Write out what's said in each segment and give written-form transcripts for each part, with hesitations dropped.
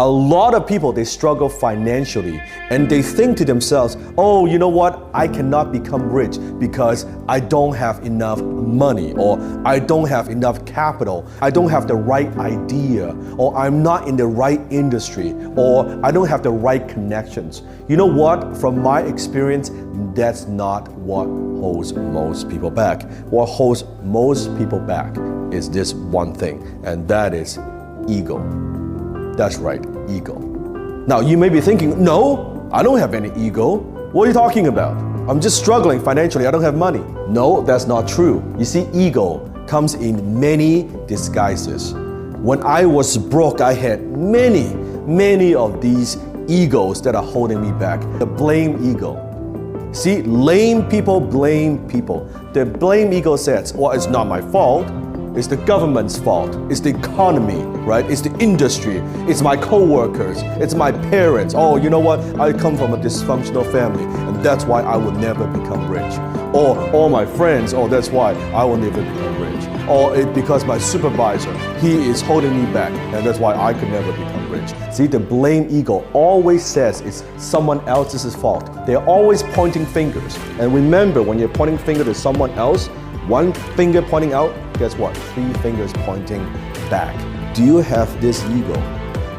A lot of people, they struggle financially and they think to themselves, oh, you know what? I cannot become rich because I don't have enough money, or I don't have enough capital. I don't have the right idea, or I'm not in the right industry, or I don't have the right connections. You know what? From my experience, that's not what holds most people back. What holds most people back is this one thing, and that is ego. That's right, ego. Now you may be thinking, no, I don't have any ego. What are you talking about? I'm just struggling financially, I don't have money. No, that's not true. You see, ego comes in many disguises. When I was broke, I had many of these egos that are holding me back. The blame ego. See, lame people blame people. The blame ego says, well, it's not my fault. It's the government's fault. It's the economy, right? It's the industry. It's my co-workers. It's my parents. Oh, you know what? I come from a dysfunctional family, and that's why I will never become rich. Or all my friends, oh, that's why I will never become rich. Or because my supervisor, he is holding me back, and that's why I could never become rich. See, the blame ego always says it's someone else's fault. They're always pointing fingers. And remember, when you're pointing finger to someone else, one finger pointing out, guess what? 3 fingers pointing back. Do you have this ego?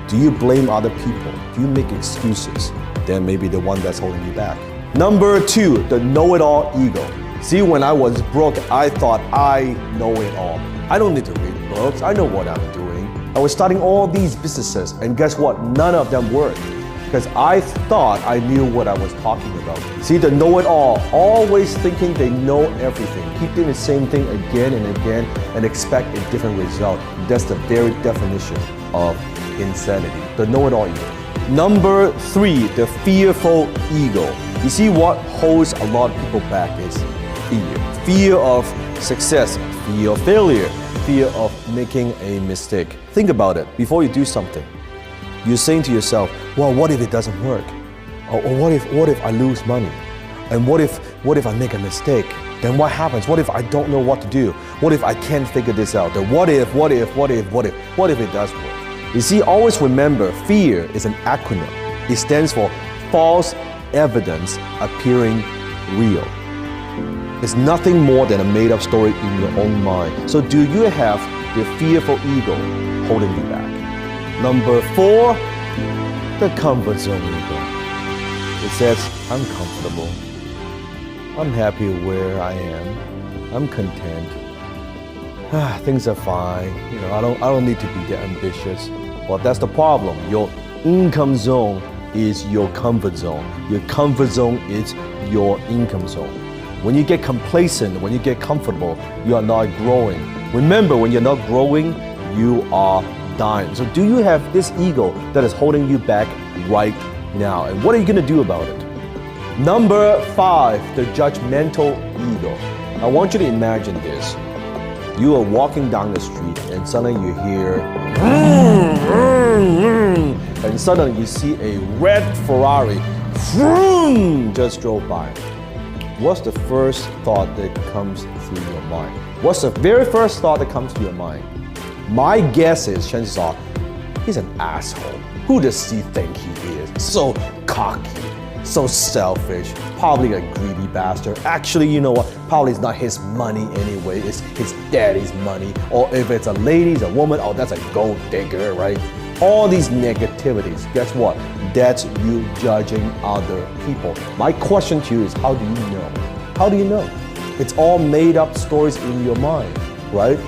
Do you blame other people? Do you make excuses? Then maybe the one that's holding you back. Number 2, the know-it-all ego. See, when I was broke, I thought I know it all. I don't need to read books. I know what I'm doing. I was starting all these businesses, and guess what? None of them worked. Because I thought I knew what I was talking about. See, the know-it-all, always thinking they know everything, keep doing the same thing again and again and expect a different result. That's the very definition of insanity, the know-it-all ego. Number 3, the fearful ego. You see, what holds a lot of people back is fear. Fear of success, fear of failure, fear of making a mistake. Think about it before you do something. You're saying to yourself, well, what if it doesn't work? Or what if I lose money? And what if I make a mistake? Then what happens? What if I don't know what to do? What if I can't figure this out? The what if it does work? You see, always remember, fear is an acronym. It stands for false evidence appearing real. It's nothing more than a made-up story in your own mind. So do you have the fearful ego holding you back? Number 4, the comfort zone ego. It says, I'm comfortable. I'm happy where I am. I'm content. Things are fine. You know, I don't need to be that ambitious. Well, that's the problem. Your income zone is your comfort zone. Your comfort zone is your income zone. When you get complacent, when you get comfortable, you are not growing. Remember, when you're not growing, you are dying. So do you have this ego that is holding you back right now? And what are you going to do about it? Number 5, the judgmental ego. I want you to imagine this. You are walking down the street and suddenly you hear and suddenly you see a red Ferrari just drove by. What's the first thought that comes through your mind? What's the very first thought that comes to your mind? My guess is, chances are, he's an asshole. Who does he think he is? So cocky, so selfish, probably a greedy bastard. Actually, you know what? Probably it's not his money anyway, it's his daddy's money. Or if it's a lady, it's a woman, oh, that's a gold digger, right? All these negativities, guess what? That's you judging other people. My question to you is, how do you know? How do you know? It's all made up stories in your mind, right?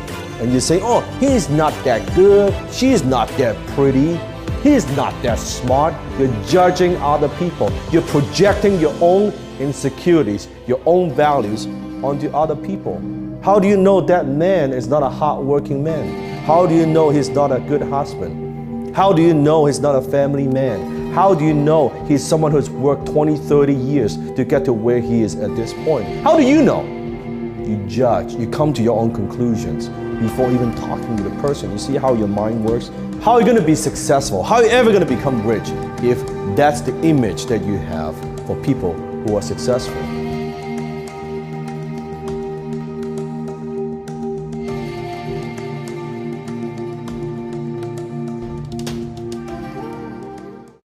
And you say, oh, he's not that good, she's not that pretty, he's not that smart. You're judging other people. You're projecting your own insecurities, your own values onto other people. How do you know that man is not a hardworking man? How do you know he's not a good husband? How do you know he's not a family man? How do you know he's someone who's worked 20, 30 years to get to where he is at this point? How do you know? You judge, you come to your own conclusions before even talking to the person. You see how your mind works? How are you going to be successful? How are you ever going to become rich if that's the image that you have for people who are successful?